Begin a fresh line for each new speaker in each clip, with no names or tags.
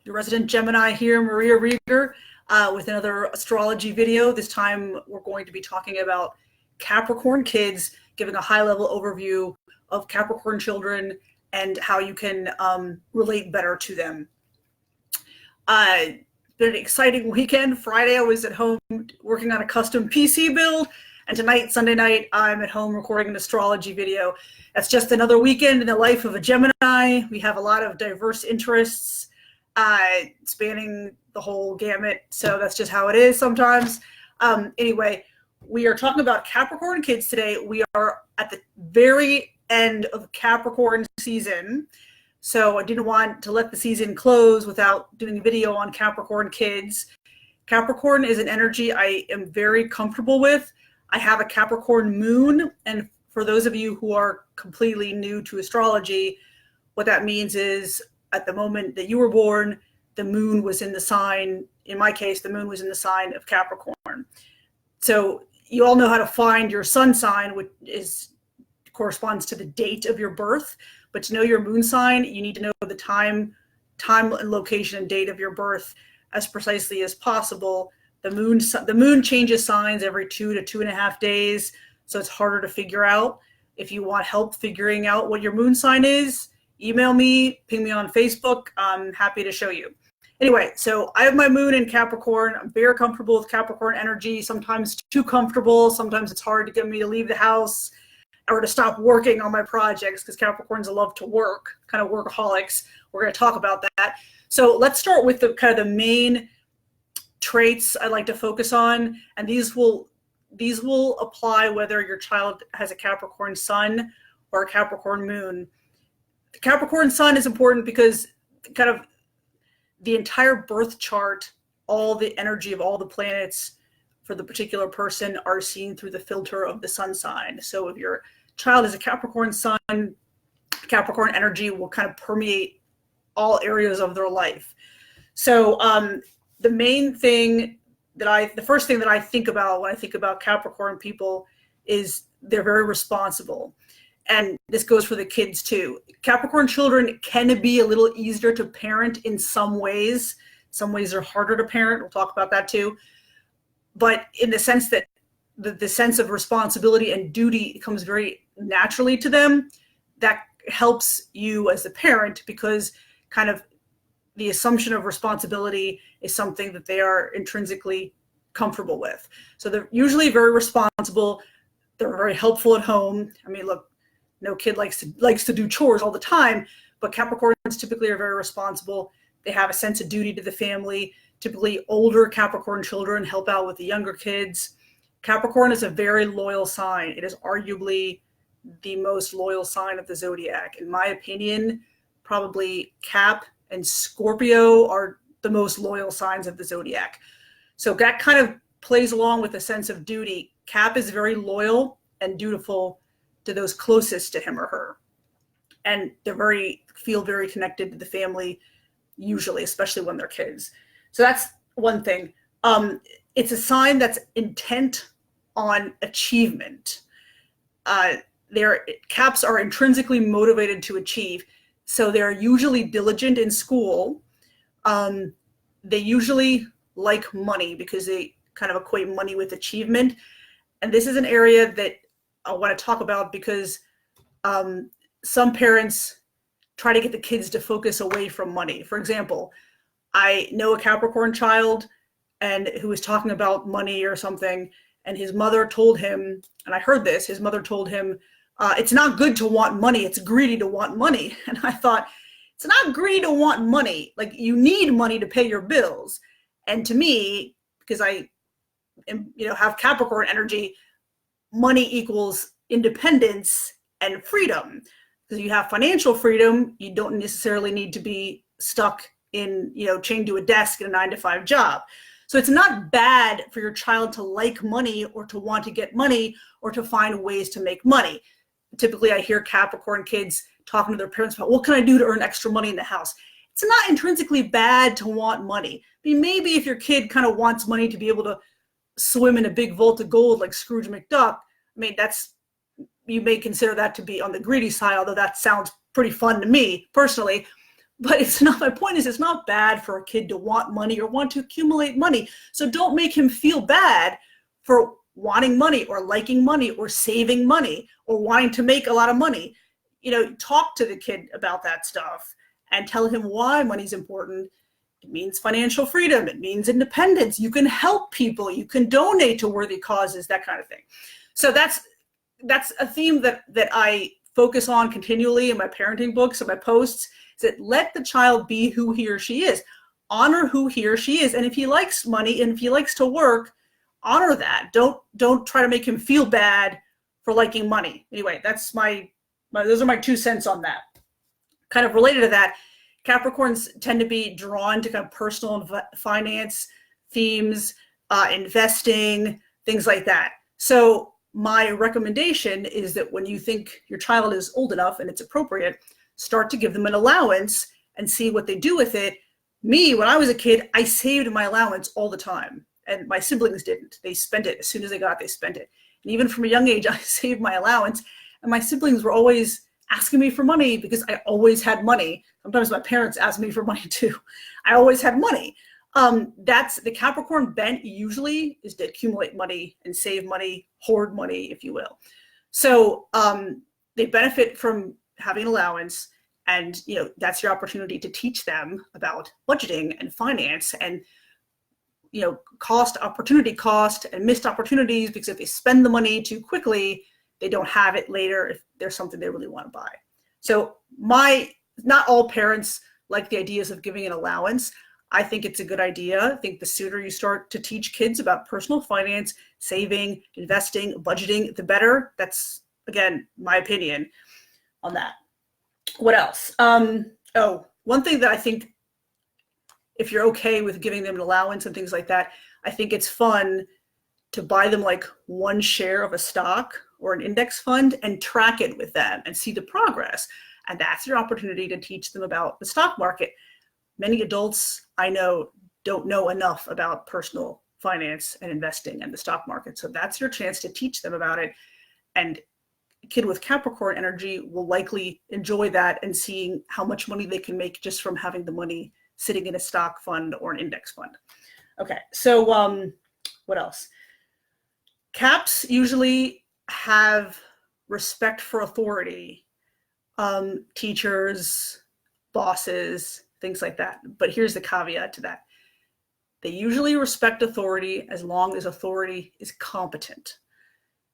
Your resident Gemini here, Maria Rieger, with another astrology video. This time we're going to be talking about Capricorn kids, giving a high-level overview of Capricorn children and how you can relate better to them. Been an exciting weekend. Friday I was at home working on a custom PC build, and tonight, Sunday night, I'm at home recording an astrology video. That's just another weekend in the life of a Gemini. We have a lot of diverse interests spanning the whole gamut, so that's just how it is sometimes. Anyway, we are talking about Capricorn kids today. We are at the very end of Capricorn season, so I didn't want to let the season close without doing a video on Capricorn kids. Capricorn is an energy I am very comfortable with. I have a Capricorn moon, and for those of you who are completely new to astrology, what that means is at the moment that you were born, the moon was in the sign, in my case, the moon was in the sign of Capricorn. So you all know how to find your sun sign, which corresponds to the date of your birth. But to know your moon sign, you need to know the time and location and date of your birth as precisely as possible. The moon changes signs every 2 to 2.5 days, so it's harder to figure out. If you want help figuring out what your moon sign is, email me, ping me on Facebook. I'm happy to show you. Anyway, so I have my moon in Capricorn. I'm very comfortable with Capricorn energy, sometimes too comfortable. Sometimes it's hard to get me to leave the house or to stop working on my projects because Capricorns love to work, kind of workaholics. We're going to talk about that. So let's start with the kind of the main traits I like to focus on, and these will apply whether your child has a Capricorn sun or a Capricorn moon. The Capricorn sun is important because kind of the entire birth chart, all the energy of all the planets for the particular person are seen through the filter of the sun sign. So if your child is a Capricorn sun, Capricorn energy will kind of permeate all areas of their life. So the first thing that I think about when I think about Capricorn people is they're very responsible. And this goes for the kids too. Capricorn children can be a little easier to parent in some ways. Some ways are harder to parent. We'll talk about that too. But in the sense that the sense of responsibility and duty comes very naturally to them, that helps you as the parent because kind of the assumption of responsibility is something that they are intrinsically comfortable with. So they're usually very responsible. They're very helpful at home. I mean, look, no kid likes to do chores all the time, but Capricorns typically are very responsible. They have a sense of duty to the family. Typically older Capricorn children help out with the younger kids. Capricorn is a very loyal sign. It is arguably the most loyal sign of the zodiac. In my opinion, probably Cap and Scorpio are the most loyal signs of the zodiac. So that kind of plays along with a sense of duty. Cap is very loyal and dutiful to those closest to him or her. And they feel very connected to the family, usually, especially when they're kids. So that's one thing. It's a sign that's intent on achievement. Caps are intrinsically motivated to achieve. So they're usually diligent in school. They usually like money because they kind of equate money with achievement. And this is an area that I want to talk about because some parents try to get the kids to focus away from money. For example, I know a Capricorn child and who was talking about money or something, and his mother told him, and I heard this, his mother told him, it's not good to want money, it's greedy to want money. And I thought, it's not greedy to want money. Like, you need money to pay your bills. And to me, because I have Capricorn energy, money equals independence and freedom. Because you have financial freedom, you don't necessarily need to be stuck in, chained to a desk in a 9-to-5 job. So it's not bad for your child to like money or to want to get money or to find ways to make money. Typically, I hear Capricorn kids talking to their parents about, what can I do to earn extra money in the house? It's not intrinsically bad to want money. I mean, maybe if your kid kind of wants money to be able to swim in a big vault of gold like Scrooge McDuck, I mean, you may consider that to be on the greedy side, although that sounds pretty fun to me personally. But it's not, my point is, it's not bad for a kid to want money or want to accumulate money. So don't make him feel bad for wanting money or liking money or saving money or wanting to make a lot of money. Talk to the kid about that stuff and tell him why money's important. It means financial freedom. It means independence. You can help people. You can donate to worthy causes, that kind of thing. So that's a theme that I focus on continually in my parenting books and my posts, is that let the child be who he or she is. Honor who he or she is. And if he likes money and if he likes to work, honor that. Don't try to make him feel bad for liking money. Anyway, that's those are my 2 cents on that. Kind of related to that, Capricorns tend to be drawn to kind of personal finance themes, investing, things like that. So my recommendation is that when you think your child is old enough and it's appropriate, start to give them an allowance and see what they do with it. Me, when I was a kid, I saved my allowance all the time, and my siblings didn't. They spent it as soon as they got it, they spent it. And even from a young age, I saved my allowance, and my siblings were always asking me for money because I always had money. Sometimes my parents asked me for money too. I always had money. That's the Capricorn bent, usually is to accumulate money and save money, hoard money, if you will. So they benefit from having an allowance, and that's your opportunity to teach them about budgeting and finance and opportunity cost and missed opportunities, because if they spend the money too quickly, they don't have it later if there's something they really want to buy. So not all parents like the ideas of giving an allowance. I think it's a good idea. I think the sooner you start to teach kids about personal finance, saving, investing, budgeting, the better. That's, again, my opinion on that. What else? One thing that I think, if you're okay with giving them an allowance and things like that, I think it's fun to buy them like one share of a stock or an index fund and track it with them and see the progress. And that's your opportunity to teach them about the stock market. Many adults I know don't know enough about personal finance and investing and the stock market. So that's your chance to teach them about it. And a kid with Capricorn energy will likely enjoy that and seeing how much money they can make just from having the money sitting in a stock fund or an index fund. Okay, so what else? Caps usually have respect for authority, teachers, bosses, things like that. But here's the caveat to that. They usually respect authority as long as authority is competent.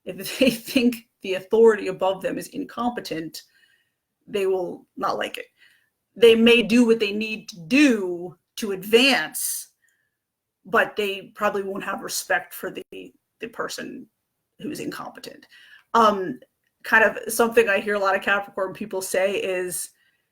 If they think the authority above them is incompetent, they will not like it. They may do what they need to do to advance, but they probably won't have respect for the person who's incompetent. Kind of something I hear a lot of Capricorn people say is,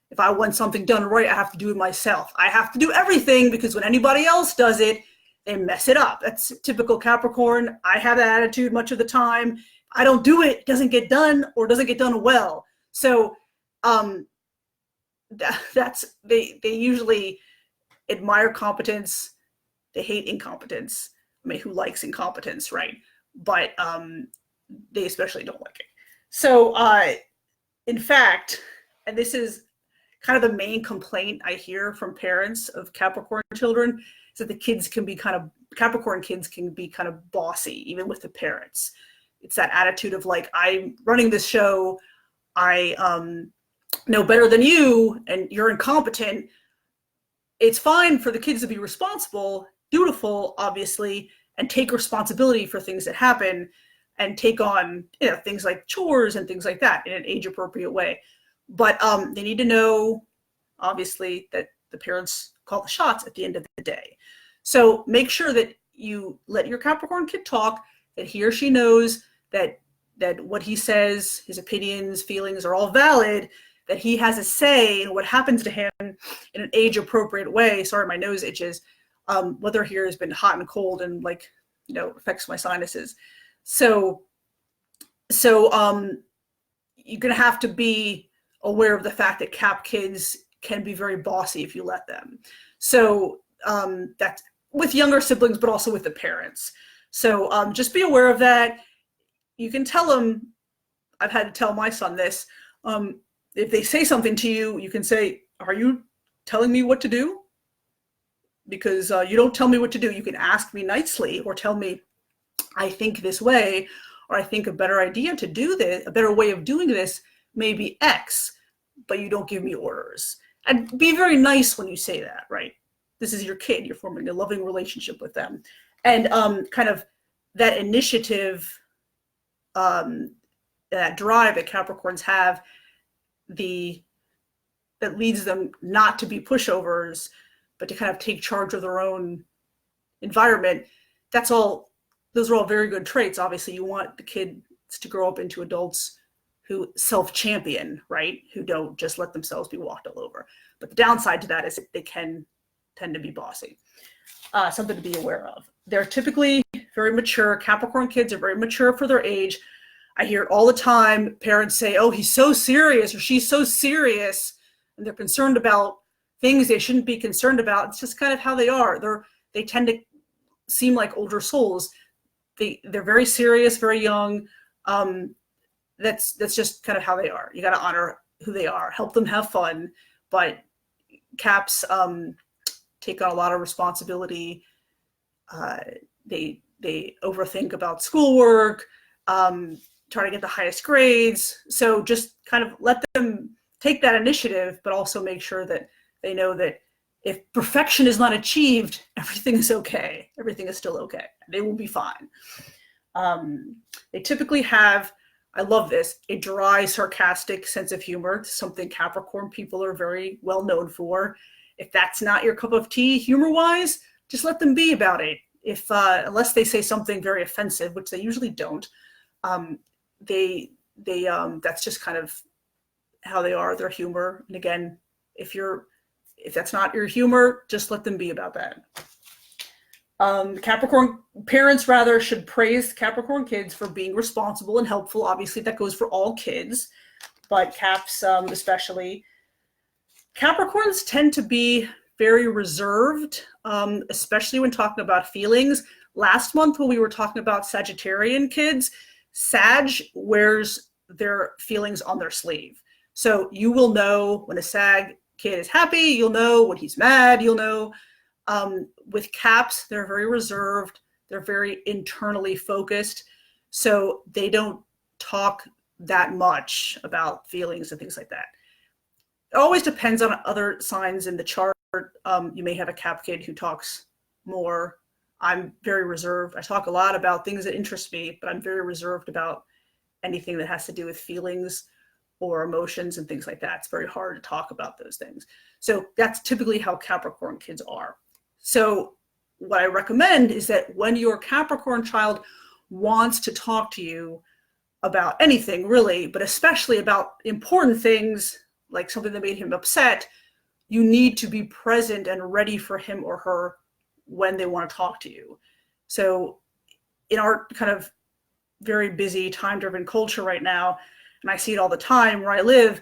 if I want something done right, I have to do it myself. I have to do everything, because when anybody else does it, they mess it up. That's typical Capricorn. I have that attitude much of the time. I don't do it, it doesn't get done, or doesn't get done well. So they usually admire competence. They hate incompetence. I mean, who likes incompetence, right? But they especially don't like it. So in fact, and this is kind of the main complaint I hear from parents of Capricorn children, is that Capricorn kids can be kind of bossy, even with the parents. It's that attitude of like, I'm running this show, I know better than you, and you're incompetent. It's fine for the kids to be responsible, dutiful, obviously, and take responsibility for things that happen, and take on things like chores and things like that in an age-appropriate way. But they need to know, obviously, that the parents call the shots at the end of the day. So make sure that you let your Capricorn kid talk, that he or she knows that what he says, his opinions, feelings are all valid, that he has a say in what happens to him in an age-appropriate way. Sorry, my nose itches. Weather here has been hot and cold and affects my sinuses. So you're going to have to be aware of the fact that Cap kids can be very bossy if you let them. So that's with younger siblings, but also with the parents. So just be aware of that. You can tell them, I've had to tell my son this, if they say something to you, you can say, are you telling me what to do, because you don't tell me what to do. You can ask me nicely or tell me, I think this way, or I think a better idea to do this, a better way of doing this may be X, but you don't give me orders. And be very nice when you say that, right? This is your kid. You're forming a loving relationship with them. And kind of that initiative, that drive that Capricorns have, that leads them not to be pushovers, but to kind of take charge of their own environment. Those are all very good traits. Obviously, you want the kids to grow up into adults who self-champion, right? Who don't just let themselves be walked all over. But the downside to that is they can tend to be bossy. Something to be aware of. They're typically very mature. Capricorn kids are very mature for their age. I hear it all the time. Parents say, oh, he's so serious, or she's so serious, and they're concerned about things they shouldn't be concerned about. It's just kind of how they are. They tend to seem like older souls. They're very serious, very young. That's just kind of how they are. You got to honor who they are, help them have fun. But Caps take on a lot of responsibility. They overthink about schoolwork, try to get the highest grades. So just kind of let them take that initiative, but also make sure that they know that if perfection is not achieved, everything is okay. Everything is still okay. They will be fine. They typically have, I love this, a dry, sarcastic sense of humor, something Capricorn people are very well known for. If that's not your cup of tea, humor-wise, just let them be about it. If unless they say something very offensive, which they usually don't, that's just kind of how they are, their humor. And again, if that's not your humor, just let them be about that. Capricorn parents rather should praise Capricorn kids for being responsible and helpful. Obviously, that goes for all kids, but Caps especially. Capricorns tend to be very reserved, especially when talking about feelings. Last month, when we were talking about Sagittarian kids, Sag wears their feelings on their sleeve. So you will know when a Sag kid is happy, you'll know when he's mad, you'll know. With Caps, they're very reserved. They're very internally focused. So they don't talk that much about feelings and things like that. It always depends on other signs in the chart. You may have a Cap kid who talks more. I'm very reserved. I talk a lot about things that interest me, but I'm very reserved about anything that has to do with feelings or emotions and things like that. It's very hard to talk about those things. So that's typically how Capricorn kids are. So what I recommend is that when your Capricorn child wants to talk to you about anything really, but especially about important things, like something that made him upset, you need to be present and ready for him or her when they want to talk to you. So in our kind of very busy, time-driven culture right now, and I see it all the time where I live,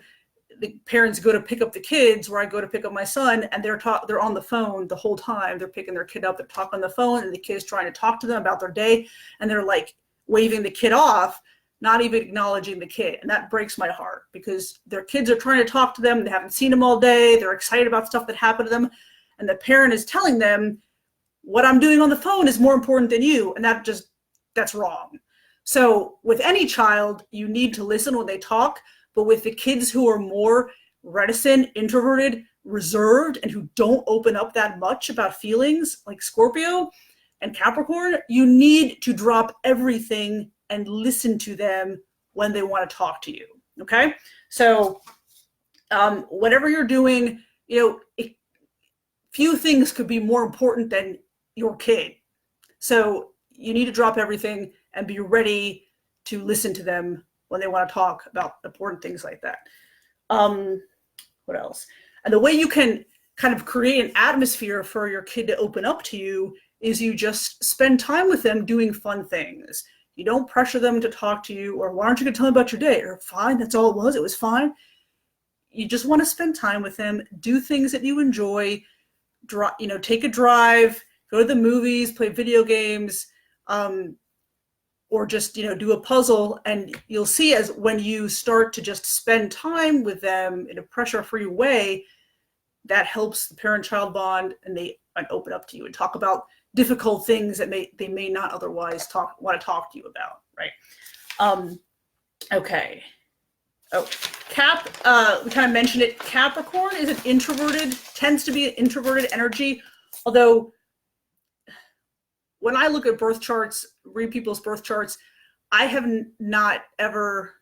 the parents go to pick up the kids, where I go to pick up my son, and they're on the phone the whole time. They're picking their kid up, they're talking on the phone, and the kid's trying to talk to them about their day, and they're like waving the kid off, not even acknowledging the kid. And that breaks my heart, because their kids are trying to talk to them. They haven't seen them all day. They're excited about stuff that happened to them. And the parent is telling them, what I'm doing on the phone is more important than you. And that's wrong. So with any child, you need to listen when they talk. But with the kids who are more reticent, introverted, reserved, and who don't open up that much about feelings, like Scorpio and Capricorn, you need to drop everything and listen to them when they want to talk to you. Okay? So whatever you're doing, few things could be more important than your kid. So you need to drop everything and be ready to listen to them when they want to talk about important things like that. What else? And the way you can kind of create an atmosphere for your kid to open up to you is you just spend time with them doing fun things. You don't pressure them to talk to you, or why aren't you going to tell me about your day? Or fine, that's all it was. It was fine. You just want to spend time with them, do things that you enjoy, take a drive, go to the movies, play video games, or just, do a puzzle. And you'll see, as when you start to just spend time with them in a pressure-free way, that helps the parent-child bond, and they open up to you and talk about difficult things that they may not otherwise want to talk to you about, right? Okay. Oh, we kind of mentioned it. Capricorn is tends to be an introverted energy, although when I look at birth charts, read people's birth charts, I have not ever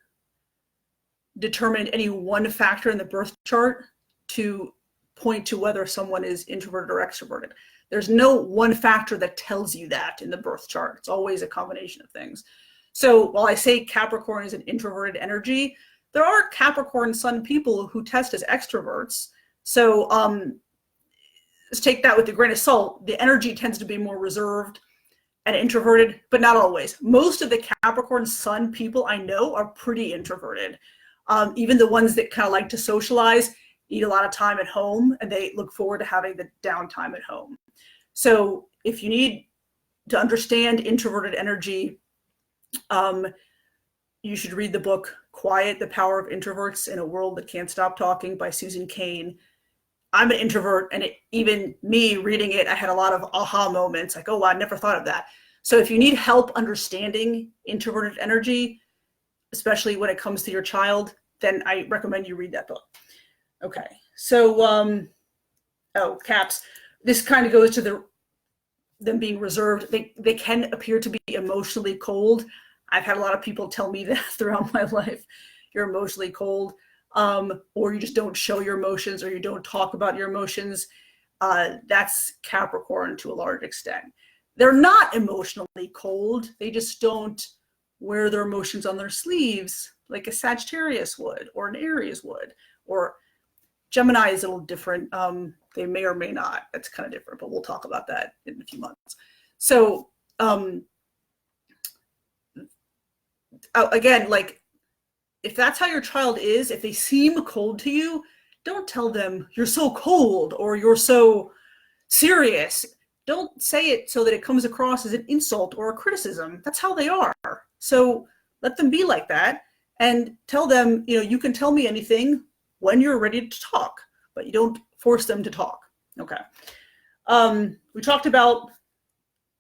determined any one factor in the birth chart to point to whether someone is introverted or extroverted. There's no one factor that tells you that in the birth chart. It's always a combination of things. So while I say Capricorn is an introverted energy, there are Capricorn sun people who test as extroverts. So let's take that with a grain of salt. The energy tends to be more reserved and introverted, but not always. Most of the Capricorn sun people I know are pretty introverted. Even the ones that kind of like to socialize, need a lot of time at home, and they look forward to having the downtime at home. So if you need to understand introverted energy, you should read the book Quiet, the Power of Introverts in a World That Can't Stop Talking by Susan Cain. I'm an introvert, and even me reading it, I had a lot of aha moments, like, oh, wow, I never thought of that. So if you need help understanding introverted energy, especially when it comes to your child, then I recommend you read that book. Okay, so, Caps. This kind of goes to them being reserved. They can appear to be emotionally cold. I've had a lot of people tell me that throughout my life. You're emotionally cold, or you just don't show your emotions, or you don't talk about your emotions. That's Capricorn to a large extent. They're not emotionally cold. They just don't wear their emotions on their sleeves like a Sagittarius would, or an Aries would, or Gemini is a little different. They may or may not. That's kind of different, but we'll talk about that in a few months. So again, like, if that's how your child is, if they seem cold to you, don't tell them you're so cold or you're so serious. Don't say it so that it comes across as an insult or a criticism. That's how they are. So let them be like that, and tell them, you can tell me anything when you're ready to talk, but you don't force them to talk. Okay. We talked about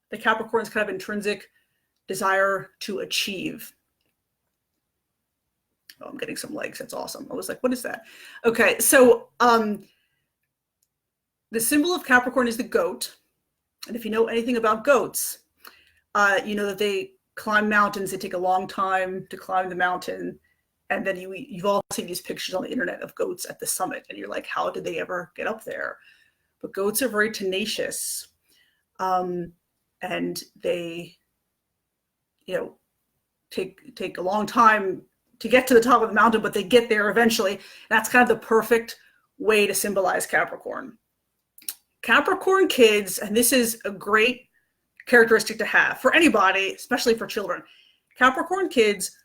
the Capricorn's kind of intrinsic desire to achieve. Oh, I'm getting some likes. That's awesome. I was like, what is that? Okay. So the symbol of Capricorn is the goat. And if you know anything about goats, you know that they climb mountains. They take a long time to climb the mountain. And then you've all seen these pictures on the internet of goats at the summit. And you're like, how did they ever get up there? But goats are very tenacious. And they, take a long time to get to the top of the mountain, but they get there eventually. That's kind of the perfect way to symbolize Capricorn. Capricorn kids, and this is a great characteristic to have for anybody, especially for children. Capricorn kids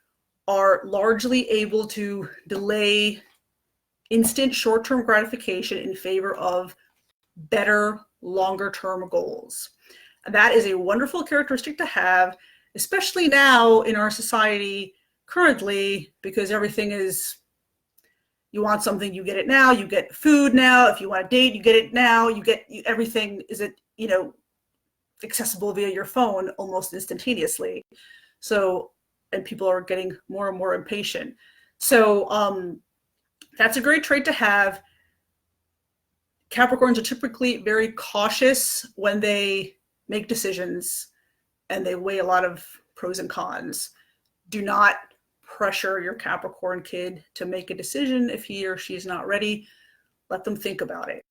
are largely able to delay instant short-term gratification in favor of better, longer-term goals. And that is a wonderful characteristic to have, especially now in our society currently, because everything is, you want something, you get it now, you get food now, if you want to date, you get it now, everything is accessible via your phone almost instantaneously. So, and people are getting more and more impatient. So that's a great trait to have. Capricorns are typically very cautious when they make decisions, and they weigh a lot of pros and cons. Do not pressure your Capricorn kid to make a decision if he or she is not ready. Let them think about it.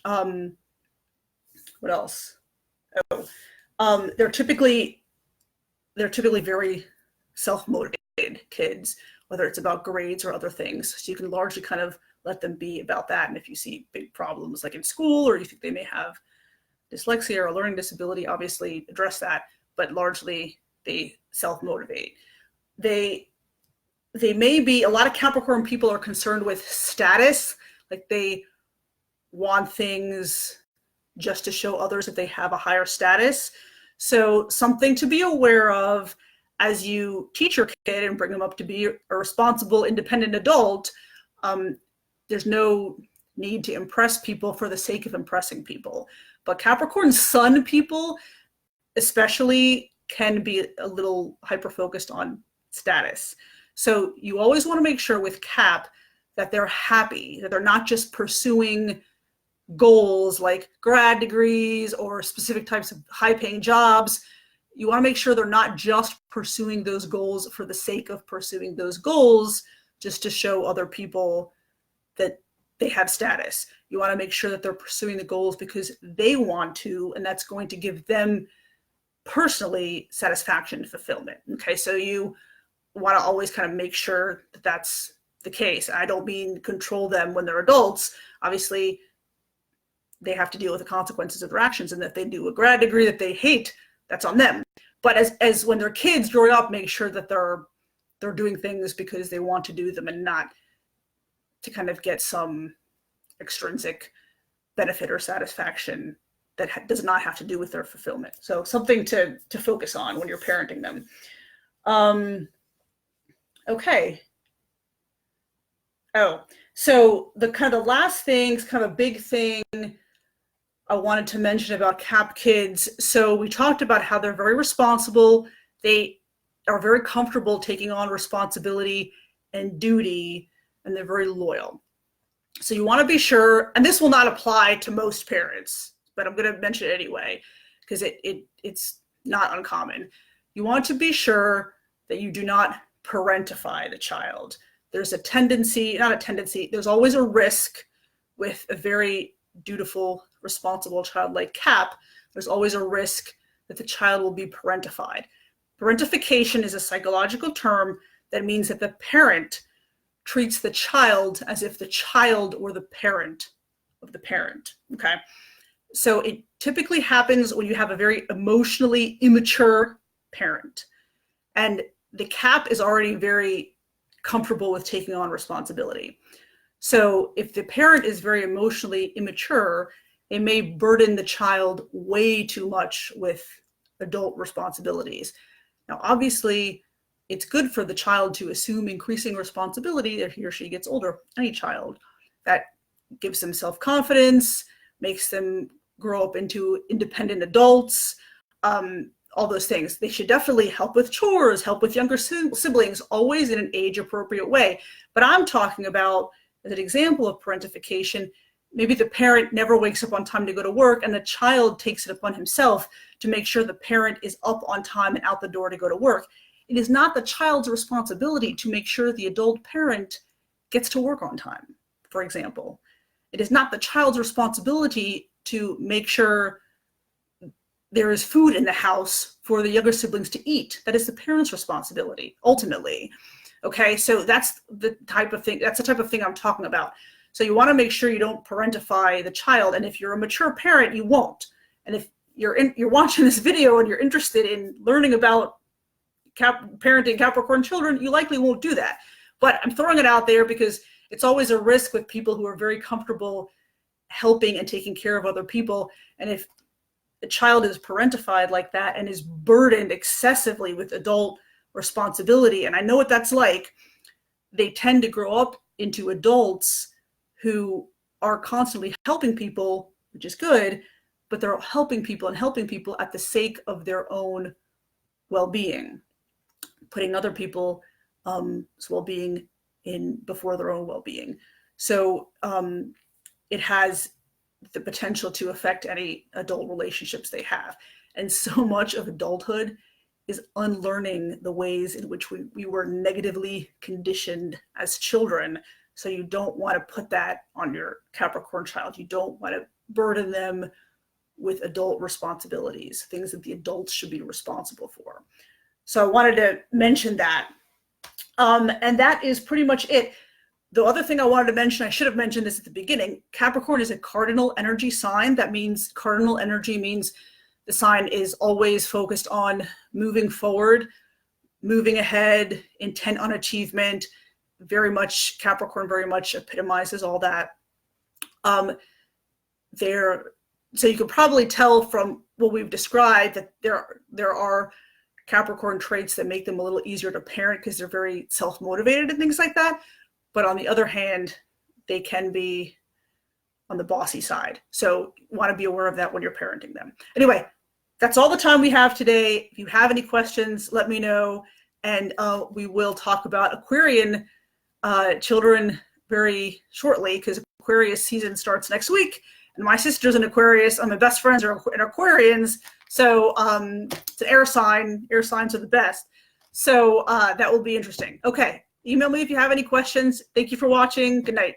What else? They're typically very self-motivated kids, whether it's about grades or other things. So you can largely kind of let them be about that. And if you see big problems like in school, or you think they may have dyslexia or a learning disability, obviously address that, but largely they self-motivate. They may be, a lot of Capricorn people are concerned with status, like they want things just to show others that they have a higher status. So something to be aware of as you teach your kid and bring them up to be a responsible, independent adult. There's no need to impress people for the sake of impressing people. But Capricorn Sun people especially can be a little hyper-focused on status. So you always want to make sure with Cap that they're happy, that they're not just pursuing goals like grad degrees or specific types of high-paying jobs. You want to make sure they're not just pursuing those goals for the sake of pursuing those goals, just to show other people that they have status. You want to make sure that they're pursuing the goals because they want to, and that's going to give them personally satisfaction and fulfillment. Okay, so you want to always kind of make sure that that's the case. I don't mean control them when they're adults. Obviously, they have to deal with the consequences of their actions, and if they do a grad degree that they hate, that's on them. But as when they're kids growing up, make sure that they're doing things because they want to do them and not to kind of get some extrinsic benefit or satisfaction that does not have to do with their fulfillment. So something to focus on when you're parenting them. Okay. Oh, so the kind of last things, kind of a big thing I wanted to mention about Cap kids. So we talked about how they're very responsible. They are very comfortable taking on responsibility and duty, and they're very loyal. So you want to be sure, and this will not apply to most parents, but I'm going to mention it anyway, because it's not uncommon. You want to be sure that you do not parentify the child. There's a tendency, not a tendency, there's always a risk with a very dutiful, responsible child like Cap. There's always a risk that the child will be parentified. Parentification is a psychological term that means that the parent treats the child as if the child were the parent of the parent, okay? So it typically happens when you have a very emotionally immature parent. And the Cap is already very comfortable with taking on responsibility. So if the parent is very emotionally immature, they may burden the child way too much with adult responsibilities. Now, obviously, it's good for the child to assume increasing responsibility as he or she gets older, any child. That gives them self-confidence, makes them grow up into independent adults, all those things. They should definitely help with chores, help with younger siblings, always in an age-appropriate way. But I'm talking about, as an example of parentification, maybe the parent never wakes up on time to go to work and the child takes it upon himself to make sure the parent is up on time and out the door to go to work. It is not the child's responsibility to make sure the adult parent gets to work on time, for example. It is not the child's responsibility to make sure there is food in the house for the younger siblings to eat. That is the parent's responsibility, ultimately. Okay, so that's the type of thing, I'm talking about. So you want to make sure you don't parentify the child, and if you're a mature parent, you won't. And if you're watching this video and you're interested in learning about parenting Capricorn children, you likely won't do that. But I'm throwing it out there because it's always a risk with people who are very comfortable helping and taking care of other people. And if a child is parentified like that and is burdened excessively with adult responsibility, and I know what that's like, they tend to grow up into adults who are constantly helping people, which is good, but they're helping people at the sake of their own well-being, putting other people's well-being in before their own well-being. So it has the potential to affect any adult relationships they have. And so much of adulthood is unlearning the ways in which we were negatively conditioned as children. So you don't want to put that on your Capricorn child. You don't want to burden them with adult responsibilities, things that the adults should be responsible for. So I wanted to mention that. And that is pretty much it. The other thing I wanted to mention, I should have mentioned this at the beginning, Capricorn is a cardinal energy sign. That means cardinal energy means the sign is always focused on moving forward, moving ahead, intent on achievement. Very much, Capricorn very much epitomizes all that. So you could probably tell from what we've described that there are Capricorn traits that make them a little easier to parent because they're very self-motivated and things like that. But on the other hand, they can be on the bossy side. So you want to be aware of that when you're parenting them. Anyway, that's all the time we have today. If you have any questions, let me know. And we will talk about Aquarian children very shortly, because Aquarius season starts next week. And my sister's an Aquarius, and my best friends are Aquarians. So it's an air sign. Air signs are the best. So that will be interesting. Okay, email me if you have any questions. Thank you for watching. Good night.